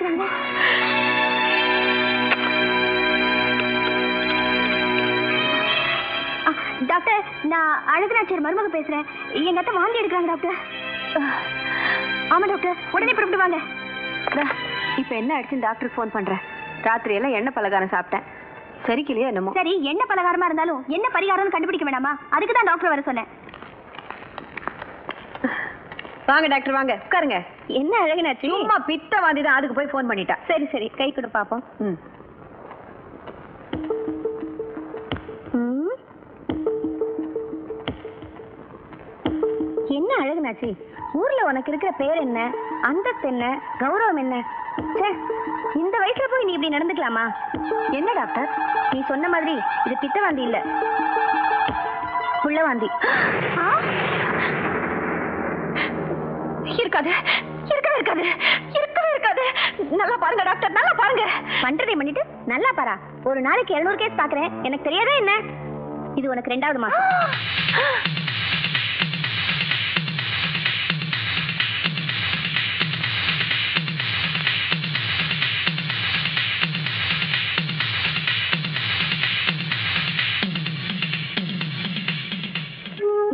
அழுகுறாங்க. டாக்டர், நான் அழகுநாச்சியார் மருமக பேசுறேன். எங்க அத்தை வாந்தி எடுக்கிறாங்க டாக்டர். ஆமா டாக்டர், உடனே புறப்பட்டு வாங்க. இப்ப என்ன ஆயிடுச்சு? டாக்டருக்கு போன் பண்றேன். ராத்திரி எல்லாம் எண்ணெய் பலகாரம் சாப்பிட்டேன், சரிக்கலையா என்னமோ. சரி, என்ன பலகாரமா இருந்தாலும் என்ன பரிகாரம்னு கண்டுபிடிக்க வேண்டாமா? அதுக்கு தான் டாக்டர் வர சொன்னேன். வாங்க டாக்டர், வாங்க உட்காருங்க. என்ன அழகுனாச்சு? சும்மா பித்த வாந்தி தான், அதுக்கு போய் போன் பண்ணிட்டா. சரி சரி, கை கொடு பாப்போம். என்ன அழகுனாச்சு? ஊர்ல உனக்கு இருக்கிற பேர் என்ன, அந்தஸ்து என்ன, கௌரவம் என்ன? இந்த வயசுல போய் நீ இப்படி நடந்துக்கலாமா? என்ன டாக்டர், நீ சொன்ன மாதிரி இது பித்த வாந்தி இல்ல, புள்ள வாந்தி. இருக்காது, இருக்கவே இருக்காது, இருக்கவே இருக்காது. நல்லா பாருங்க டாக்டர், நல்லா பாருங்க. பண்றதை பண்ணிட்டு நல்லா பாரா. ஒரு நாளைக்கு 200 கேஸ் பாக்குறேன், எனக்கு தெரியாதா என்ன? இது உனக்கு 2வது மாசம்.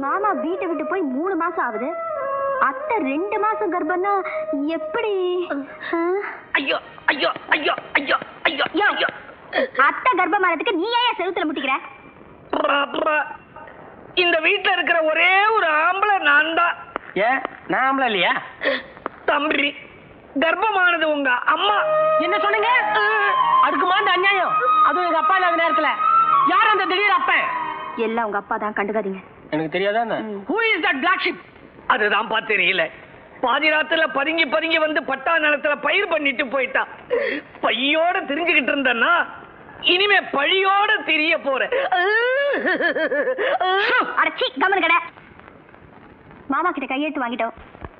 மாமா வீட்டை விட்டு போய் 3 மாசம் ஆகுது. அத்தை 2 மாசம் கர்ப்பம்னா எப்படி? ஐயோ ஐயோ ஐயோ ஐயோ ஐயோ ஐயோ. அத்தை கர்ப்பமானதுக்கு நீ ஏன் செவுத்துல முட்டிக்கிற? இந்த வீட்டுல இருக்கிற ஒரே ஒரு ஆம்பளை நான் தான். ஏன் நான் ஆம்பளை இல்லையா? தம்பி, கர்ப்பமானது உங்க அம்மா. என்ன சொன்னீங்க? அதுக்குமா அந்த அநியாயம்? அதுவும் எங்க அப்பா இல்லாத நேரத்துல யார் அந்த திடீர் அப்பன்? எல்லாம் உங்க அப்பா தான், கண்டுக்காதீங்க. எனக்கு தெரியாதா? Who is that black sheep? அதுதான் தெரியல. பாதி ராத்திரில பதுங்கி பதுங்கி வந்து பட்டா நிலத்துல பயிர் பண்ணிட்டு போயிட்டா. பையோட திரிஞ்சுக்கிட்டு இருந்தன்னா இனிமே பழியோட திரிய போறேன். அடச்சி, கம்மன் கடை. மாமா கிட்ட கையெழுத்து வாங்கிட்டோம்,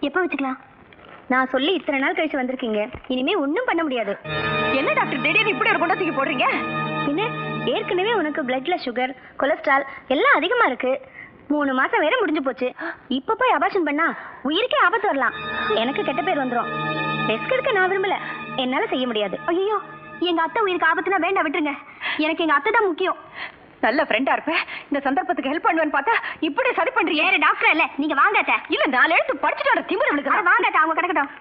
எப்ப வச்சுக்கலாம்? நான் சொல்லி இத்தனை நாள் கழிச்சு வந்திருக்கீங்க, இனிமே ஒண்ணும் பண்ண முடியாது. என்ன டாக்டர் திடீர்னு இப்படி ஒரு கொண்டாத்திக்கு போடுறீங்க? பின்ன ஏற்கனவே உனக்கு பிளட்ல சுகர், கொலஸ்ட்ரால் எல்லாம் அதிகமா இருக்கு. 3 மாசம் வேற முடிஞ்சு போச்சு. இப்ப போய் அபார்ஷன் பண்ணா உயிருக்கே ஆபத்து வரலாம். எனக்கு கெட்ட பேர் வந்துரும். ரிஸ்க் எடுக்க நான் விரும்பல, என்னால செய்ய முடியாது. ஐயோ, எங்க அத்தை உயிருக்கு ஆபத்துனா வேண்டாம், விட்டுருங்க. எனக்கு எங்க அத்தை தான் முக்கியம். நல்ல ஃப்ரெண்டா இருப்பேன், இந்த சந்தர்ப்பத்துக்கு ஹெல்ப் பண்ணுவேன்னு பார்த்தா இப்படி சரி பண்றீங்க. வேற டாக்டர் இல்ல, நீங்க வாங்க அத்தை. இல்ல 4 எழுத்து படிச்சுட்டு திமிரு விழுக்கு. வாங்க அத்தை, அவங்க கிடக்கட்டும்.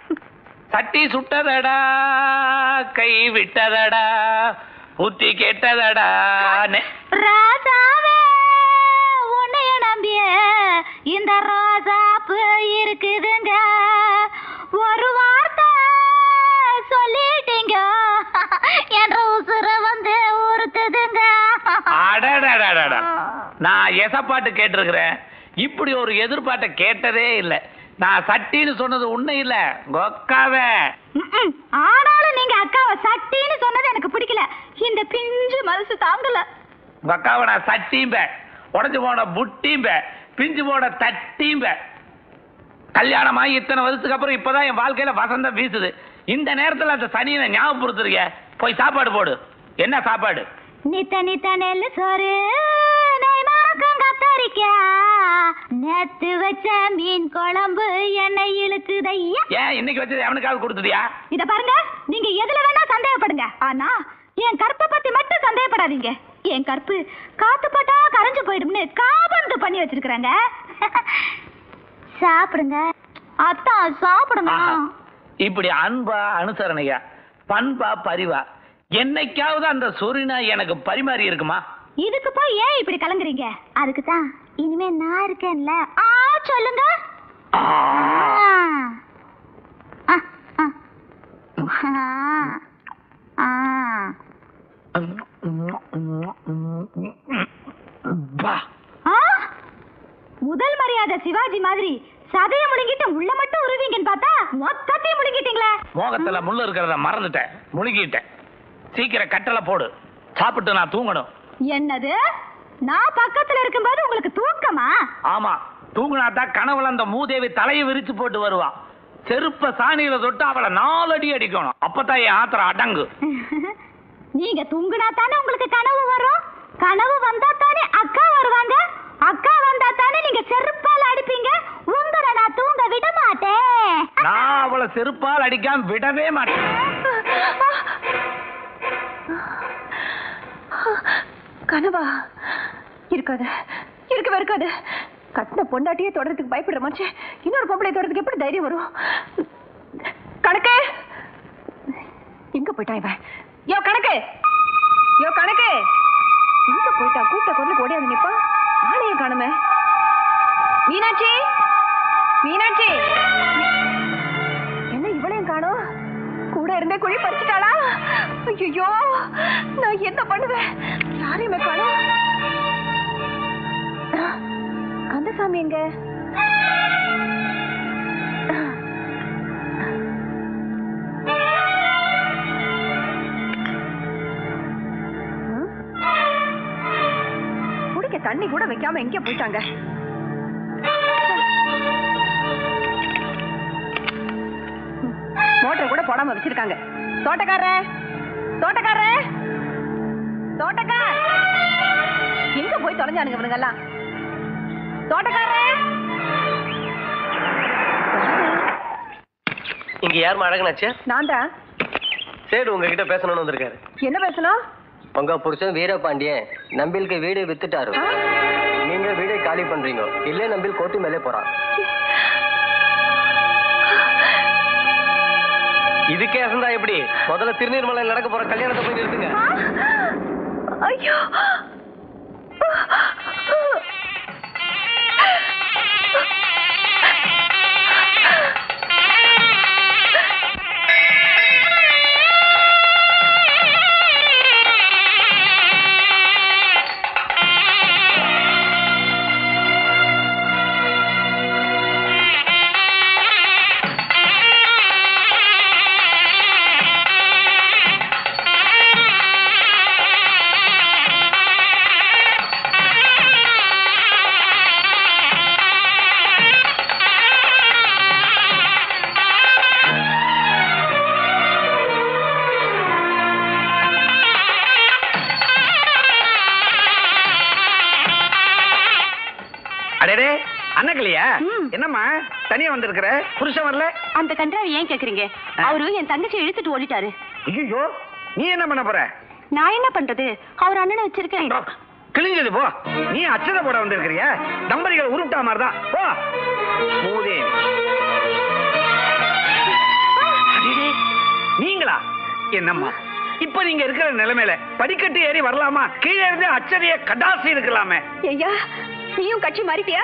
சட்டி சுட்டதடா, கை விட்டதடா, புத்தி கெட்டதடா. ராசாவே உன்னைய நம்பிய இந்த ரோசாப்பு இருக்குதுங்க, ஒரு வார்த்தை சொல்லிட்டீங்க என்ற உசுர வந்து உறுத்துதுங்க. அடடடடடா, நான் எசப்பாட்டு கேட்டிருக்கிறேன், இப்படி ஒரு எதிர்பார்ட்ட கேட்டதே இல்லை. நான் சட்டின்னு சொன்னது உண்மை இல்ல, கொக்காவே. ஆனாலும் நீங்க அக்காவை சட்டின்னு சொன்னது எனக்கு பிடிக்கல. இந்த பிஞ்சு மனசு தாங்கல. கொக்காவை நான் சட்டியும்ப, உடஞ்சு போன புட்டியும்ப, பிஞ்சு போன தட்டியும்ப. கல்யாணமாகி இத்தனை வருஷத்துக்கு அப்புறம் இப்பதான் என் வாழ்க்கையில வசந்தம் வீசுது. இந்த நேரத்துல அந்த சனியை ஞாபகப்படுத்துறீங்க. போய் சாப்பாடு போடு. என்ன சாப்பாடு? நித்த நித்த நெல்லு சோறு, கத்தரிக்கா, நேத்து வச்ச மீன் குழம்பு என்னை இழுக்குதையா. ஏன் இன்னைக்கு வச்சது அவனுக்காவது கொடுத்துதியா? இத பாருங்க, நீங்க எதுல வேணா சந்தேகப்படுங்க, ஆனா என் கற்பை பத்தி மட்டும் சந்தேகப்படாதீங்க. என் கற்பு காத்து பட்டா கரைஞ்சு போயிடும்னு காபந்து பண்ணி வச்சிருக்காங்க. சாப்பிடுங்க அத்தா, சாப்பிடுங்க. இப்படி அன்பா, அனுசரணையா, பண்பா, பரிவா என்னைக்காவது அந்த சொரினா எனக்கு பரிமாறி இருக்குமா? இதுக்கு போய் ஏன் இப்படி கலங்குறீங்க? அதுக்கு தான் இனிமே நான் இருக்கேன்ல. சொல்லுங்க. முதல் மரியாதை சிவாஜி மாதிரி சதைய முழுங்கிட்டு உள்ள மட்டும் உருவீங்கன்னு பார்த்தா மொத்தத்தையும் முழுங்கிட்டீங்களே. மோகத்துல முள்ளு இருக்கிறத மறந்துட்டேன், முழுங்கிட்டேன். சீக்கிரம் கட்டளை போடு, சாப்பிட்டு நான் தூங்கணும். என்னது? நான் பக்கத்துல இருக்கும்போது உங்களுக்கு தூக்கமா? ஆமா, தூங்குனாதான் கனவுல அந்த மூதேவி தலையை விரிச்சு போட்டு வருவா. செருப்ப சாணியில தொட்டு அவளை 4 அடி அடிக்கணும், அப்பதான் என் ஆத்திரம் அடங்கு. நீங்க தூங்குனா தானே உங்களுக்கு கனவு வரும், கனவு வந்தா தானே அக்கா வருவாங்க, அக்கா வந்தா தானே நீங்க செருப்பால் அடிப்பீங்க. உங்களை நான் தூங்க விட மாட்டேன். நான் அவளை செருப்பால் அடிக்காம விடவே மாட்டேன். கனவா? இருக்காது, இருக்கவே இருக்காது. கட்டின பொண்டாட்டியே தொடறதுக்கு பயப்படுற மனுஷன் இன்னொரு பொம்பளை தொடறதுக்கு எப்படி தைரியம் வரும்? கணக்கு எங்க போயிட்டான் இவன்? யோ கணக்கு, யோ கணக்கு, எங்க போயிட்டான்? கூட்ட குரலுக்கு ஓடியாது நிப்பா, ஆளையே காணுமே. மீனாட்சி, மீனாட்சி, என்ன இவளையும் காணோம்? கூட இருந்தே குழி பறிச்சுட்டாளா? ஐயோ, நான் என்ன பண்ணுவேன்? யாரையுமே காணோம். கந்தசாமி எங்க? குடிக்க தண்ணி கூட வைக்காம எங்க போயிட்டாங்க? மோட்டர் கூட போடாம வச்சிருக்காங்க. தோட்டக்காரரே, தோட்டக்காரரே, தோட்டக்கார், எங்க போய் தொலைஞ்சானுங்க இவனுங்க எல்லாம்? தோட்டக்காரரே, இங்க யாருமா அழகனாச்சு? நான் தான். சரி, உங்ககிட்ட பேசணும்னு வந்திருக்காரு. என்ன பேசணும்? உங்க புருஷன் வீரபாண்டியன் நம்பிலுக்கு வீடு வித்துட்டாரு. நீங்க வீடை காலி பண்றீங்க, இல்ல நம்பில் கோர்ட்டு மேலே போறான். இதுக்கே இருந்தா எப்படி? முதல்ல திருநீர்மலையில் நடக்க போற கல்யாணத்தை போய் நிறுத்துங்க. ஐயோ, அண்ணக்கலையா? என்னம்மா தனியா வந்திருக்கிற? புருஷன் வரல? அந்த கன்றாவை ஏன் கேக்குறீங்க? அவரு என் தங்கச்சி இழுத்துட்டு ஓடிட்டாரு. ஐயோ, நீ என்ன பண்ண போற? நான் என்ன பண்றது? அவர் அண்ணனை வச்சிருக்கேன். கிழிஞ்சது போ. நீ அச்சதை போட வந்திருக்கிறியா? தம்பதிகள் உருட்டா மாதிரிதான் போ. நீங்களா? என்னம்மா இப்ப நீங்க இருக்கிற நிலைமையில படிக்கட்டு ஏறி வரலாமா? கீழே இருந்து அச்சதைய கடாசி இருக்கலாமே. ஐயா, நீயும் கட்சி மாறிட்டியா?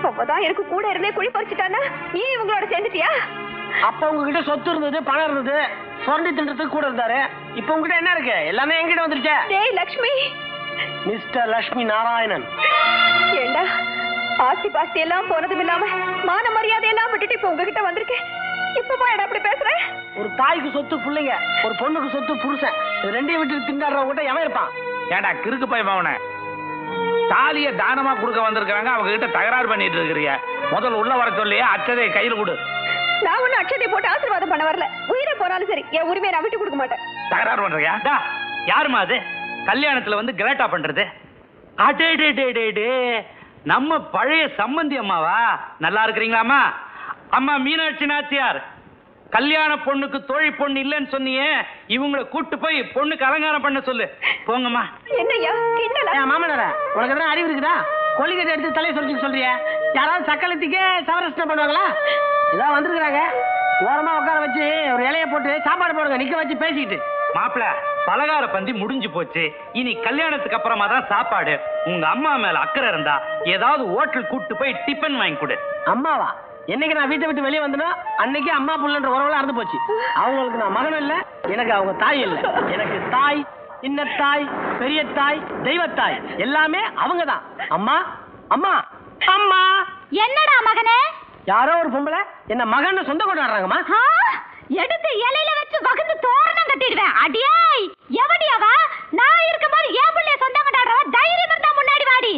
அப்பதான் எனக்கு கூட இருந்தே குழி பறிச்சுட்டானா நீ இவங்களோட சேர்ந்துட்டியா? அப்ப உங்ககிட்ட சொத்து இருந்தது, பணம் இருந்தது, சொண்டி தின்றதுக்கு கூட இருந்தாரு. இப்ப உங்ககிட்ட என்ன இருக்கு? எல்லாமே என்கிட்ட வந்துருச்சே. டேய் லட்சுமி, மிஸ்டர் லட்சுமி நாராயணன், ஏண்டா ஆஸ்தி பாஸ்தி எல்லாம் போனதும் இல்லாம மான மரியாதை எல்லாம் விட்டுட்டு இப்ப உங்ககிட்ட வந்திருக்கேன். இப்ப போய் அப்படி பேசுறேன்? ஒரு தாய்க்கு சொத்து பிள்ளைங்க, ஒரு பொண்ணுக்கு சொத்து புருஷன், இது ரெண்டையும் விட்டு திண்டாடுறவங்க எவன் இருப்பான்? ஏண்டா கிறுக்கு பையன் அவனை தாலிய தானமா கொடுக்க வந்திருக்காங்க, அவங்க கிட்ட தகராறு பண்ணிட்டு இருக்கிறீங்க. முதல்ல உள்ள வர சொல்லியே அச்சதை கையில் கொடு. நான் ஒண்ணு அச்சதை போட்டு ஆசீர்வாதம் பண்ண வரல. உயிரை போனாலும் சரி, என் உரிமையை நான் விட்டு கொடுக்க மாட்டேன். தகராறு பண்றியா? யாருமா அது கல்யாணத்துல வந்து கிராட்டா பண்றது? அடே, நம்ம பழைய சம்பந்தி அம்மாவா? நல்லா இருக்கிறீங்களாமா? அம்மா மீனாட்சி நாச்சியார், கல்யாண பொண்ணுக்கு தோழி பொண்ணு இல்லன்னு சொன்னியே, இவங்களை கூட்டு போய் பொண்ணுக்கு அலங்காரம் பண்ண சொல்லு. போங்கம்மா. என்னய்யா கிண்டலா? மாமனார, உனக்கு எதாவது அறிவு இருக்குதா? கொல்லிக்கட்டை எடுத்து தலையை சொல்லிச்சு சொல்றிய? யாராவது சக்கலத்துக்கே சவரஸ்டம் பண்ணுவாங்களா? இதான் வந்திருக்கிறாங்க, ஓரமா உட்கார வச்சு ஒரு இலைய போட்டு சாப்பாடு போடுங்க, நிக்க வச்சு பேசிக்கிட்டு. மாப்பிள, பலகார பந்தி முடிஞ்சு போச்சு. இனி கல்யாணத்துக்கு அப்புறமா தான் சாப்பாடு. உங்க அம்மா மேல அக்கறை இருந்தா ஏதாவது ஹோட்டல் கூட்டு போய் டிபன் வாங்கி கொடு. அம்மாவா? என்னைக்கு நான் வீட்டை விட்டு வெளியே வந்தனோ அன்னைக்கு அம்மா புள்ளன்ற உறவுல அறுந்து போச்சு. அவங்களுக்கு நான் மகனும் இல்ல, எனக்கு அவங்க தாய் இல்ல. எனக்கு தாய், சின்ன தாய், பெரிய தாய், தெய்வத்தாய் எல்லாமே அவங்கதான். அம்மா அம்மா அம்மா. என்னடா மகனே? யாரோ ஒரு பொம்பளை என்ன மகன் சொந்த கொண்டாடுறாங்கம்மா. எடுத்து இலையில வச்சு வகுந்து தோரணம் கட்டிடுவேன். அடியே, எவடியாவா? நான் இருக்கும்போது ஏன் பிள்ளைய சொந்தம் கொண்டாடுறவ? தைரியம் இருந்தா முன்னாடி வாடி.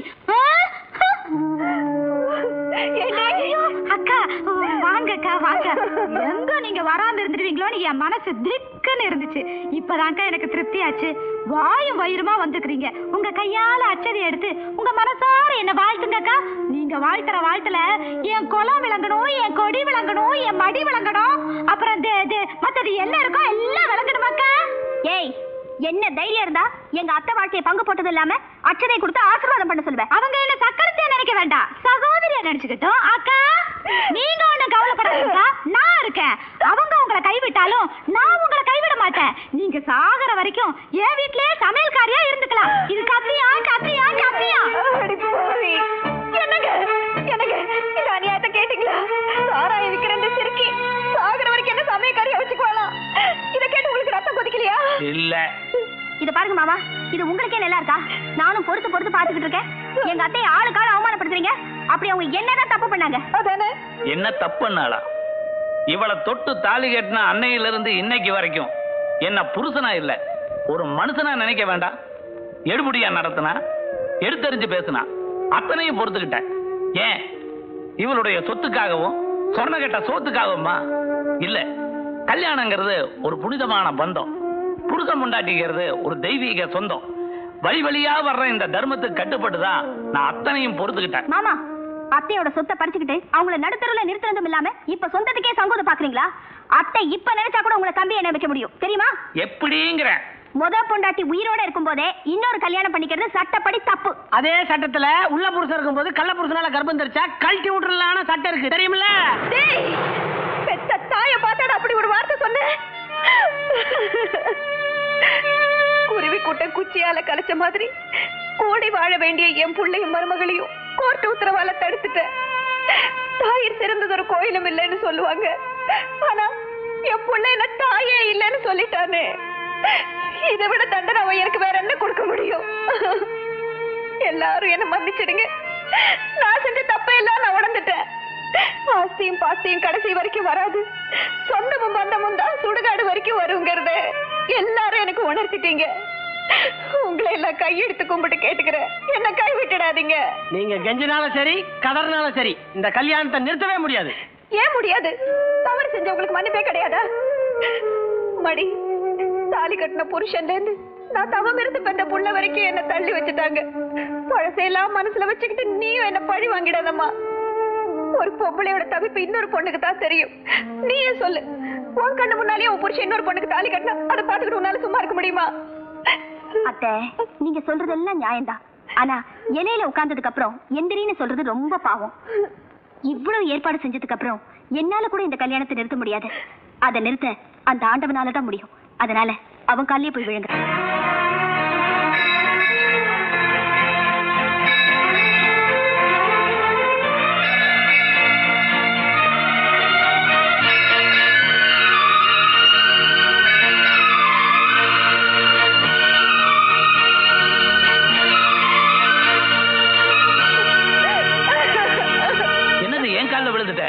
அக்கா வாங்கக்கா வாங்க. எங்க நீங்க வராம இருந்துருவீங்களோன்னு என் மனசு திக்குன்னு இருந்துச்சு. இப்பதான்க்கா எனக்கு திருப்தி ஆச்சு. வாயும் வயிறுமா வந்துக்கிறீங்க. உங்க கையால அச்சதை எடுத்து உங்க மனசார என்ன வாழ்த்துங்கக்கா. நீங்க வாழ்த்துற வாழ்த்துல என் குலம் விளங்கணும், என் கொடி விளங்கணும், என் மடி விளங்கணும், அப்புறம் மத்தது என்ன இருக்கோ எல்லாம் விளங்கணுமாக்கா. ஏய், என்ன தைரியம் இருந்தா எங்க அத்தை வாழ்க்கையை பங்கு போட்டது இல்லாம அச்சதை கொடுத்து ஆசீர்வாதம் பண்ண சொல்லுவேன். அவங்க என்ன சக்கரத்தையா நினைக்க வேண்டாம், சகோதரியா நினைச்சுக்கிட்டோம். அக்கா, நீங்க ஒண்ணு கவலைப்படாதீங்க, நான் இருக்கேன். அவங்க உங்களை கைவிட்டாலும் நான் உங்களை கைவிட மாட்டேன். நீங்க சாகர வரைக்கும் என் வீட்லயே சமையல்காரியா இருந்துக்கலாம். இது கத்தியா கத்தியா கத்தியா? என்னங்க எனக்கு இந்த அநியாயத்தை கேட்டீங்களா? சாராய விக்கிற இந்த சிறுக்கி சாகர வரைக்கும் என்ன சமயக்காரியா வச்சுக்குவாளாம். இதை கேட்டு உங்களுக்கு ரத்தம் கொதிக்கலையா? இல்ல. இத பாருங்க மாமா, இது உங்களுக்கே நல்லா இருக்கா? நானும் பொறுத்து பாத்துக்கிட்டு இருக்கேன். எங்க அத்தையை ஆளுக்கால அவமானப்படுத்துறீங்க. அப்படி அவங்க என்னதான் தப்பு பண்ணாங்க? அதானே. என்ன தப்புன்னாளா? இவளை தொட்டு தாலி கட்டின அன்னையில இருந்து இன்னைக்கு வரைக்கும் என்ன புருஷனா இல்ல ஒரு மனுஷனா நினைக்க வேண்டாம். எடுபடியா நடத்தினா, எடுத்தறிஞ்சு பேசினா, அத்தனையும் பொறுத்துக்கிட்டேன். ஏன் இவளுடைய சொத்துக்காகவும் சொன்ன கட்ட சோத்துக்காகவுமா? இல்ல, கல்யாணங்கிறது ஒரு புனிதமான பந்தம். புருஷன் முண்டாட்டிக்கிறது ஒரு தெய்வீக சொந்தம். வழி வழியா வர்ற இந்த தர்மத்துக்கு கட்டுப்பட்டுதான் நான் அத்தனையும் பொறுத்துக்கிட்டேன். மாமா, அத்தையோட சொத்தை பறிச்சுக்கிட்டு அவங்கள நடுத்தருல நிறுத்துறதும் இல்லாம இப்ப சொந்தத்துக்கே சங்கோத பாக்குறீங்களா? அத்தை இப்ப நினைச்சா கூட உங்களை தம்பி என்ன வைக்க முடியும் தெரியுமா? எப்படிங்கிற முத பொண்டாட்டி உயிரோட இருக்கும் போதே இன்னொரு கல்யாணம் பண்ணிக்கிறது சட்டப்படி தப்பு. அதே சட்டத்துல உள்ள புருஷன் இருக்கும்போது கள்ள புருஷனால கர்ப்பம் தெரிச்சா கழட்டி விட்டுறலான சட்டம் இருக்கு தெரியுமில்ல? பெத்த தாய பார்த்தாட அப்படி ஒரு வார்த்தை சொன்னேன். குருவி கூட்ட குச்சியால கலைச்ச மாதிரி கூடி வாழ வேண்டிய என் பிள்ளையும் மருமகளையும் கோர்ட்டு உத்தரவால தடுத்துட்டேன். தாயிர் சிறந்தது ஒரு கோயிலும் இல்லைன்னு சொல்லுவாங்க. ஆனா என் பிள்ளை என்ன தாயே இல்லைன்னு சொல்லிட்டானே. இதை விட தண்டனை அவன் எனக்கு வேற என்ன கொடுக்க முடியும்? எல்லாரும் என்ன மன்னிச்சிடுங்க. நான் செஞ்ச தப்பையெல்லாம் நான் உணர்ந்துட்டேன். ஆஸ்தியும் பாஸ்தியும் கடைசி வரைக்கும் வராது, சொந்தமும் பந்தமும் தான் சுடுகாடு வரைக்கும் வருங்கிறத எல்லாரும் எனக்கு உணர்த்திட்டீங்க. உங்களை எல்லாம் கையெடுத்து கும்பிட்டு கேட்டுக்கிறேன், என்ன கைவிட்டுடாதீங்க. நீங்க கெஞ்சினாலும் சரி கதறினாலும் சரி இந்த கல்யாணத்தை நிறுத்தவே முடியாது. ஏன் முடியாது? தவறு செஞ்சவங்களுக்கு மன்னிப்பே கிடையாதா? மடி தாலி கட்டின புருஷன்ல இருந்து நான் தவம் இருந்து பெற்ற புள்ள வரைக்கும் என்ன தள்ளி வச்சுட்டாங்க. பழசையெல்லாம் மனசுல வச்சுக்கிட்டு நீயும் என்ன பழி வாங்கிடாதம்மா. ஒரு பொம்பளையோட தவிப்பு இன்னொரு பொண்ணுக்கு தான் தெரியும். நீயே சொல்லு, உன் கண்ணு முன்னாலே உன் புருஷன் இன்னொரு பொண்ணுக்கு தாலி கட்டினா அதை பார்த்துக்கிட்டு உன்னால சும்மா இருக்க முடியுமா? அத்தை, நீங்க சொல்றதெல்லாம் நியாயம்தான். ஆனா இலையில உட்கார்ந்ததுக்கு அப்புறம் எந்திரின்னு சொல்றது ரொம்ப பாவம். இவ்வளவு ஏற்பாடு செஞ்சதுக்கு அப்புறம் என்னால கூட இந்த கல்யாணத்தை நிறுத்த முடியாது. அதை நிறுத்த அந்த ஆண்டவனாலதான் முடியும். அதனால அவன் காலையே போய் விழுங்க. என்னது என் காலில் விழுந்துட்ட?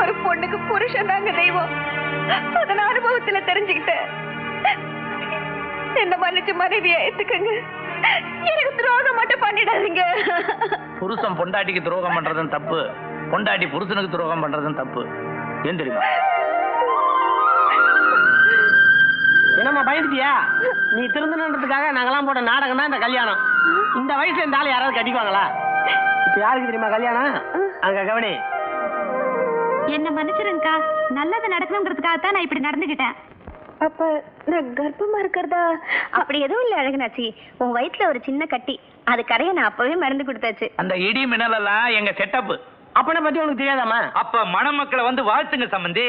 ஒரு பொண்ணுக்கு புருஷன் தாங்க தெய்வம். அதன் அனுபவத்துல தெரிஞ்சுக்கிட்டேன். என்ன மன்னிச்சு மனைவியை ஏத்துக்கங்க. எனக்கு துரோகம் மட்டும் பண்ணிடாதீங்க. புருஷன் பொண்டாட்டிக்கு துரோகம் பண்றதும் தப்பு, பொண்டாட்டி புருஷனுக்கு துரோகம் பண்றதும் தப்பு. ஏன் தெரியுமா? என்னம்மா பயந்துட்டியா? நீ திருந்தணுன்றதுக்காக நாங்கெல்லாம் போட்ட நாடகம் தான் இந்த கல்யாணம். இந்த வயசுல இந்த ஆள் யாராவது கட்டிக்குவாங்களா? இப்ப யாருக்கு தெரியுமா கல்யாணம்? அங்க கவனி. என்ன மன்னிச்சிருங்கக்கா, நல்லது நடக்கணுங்கிறதுக்காக தான் நான் இப்படி நடந்துகிட்டேன். அப்ப நான் கர்ப்பமா இருக்கிறதா? அப்படி எதுவும் இல்ல அழகுனாச்சி. உன் வயிற்றுல ஒரு சின்ன கட்டி, அது கரைய நான் அப்பவே மருந்து கொடுத்தாச்சு. அந்த இடி மின்னல் எல்லாம் எங்க செட்டப். அப்பனை பத்தி உனக்கு தெரியாதாமா? அப்ப மணமக்களை வந்து வாழ்த்துங்க சம்பந்தி.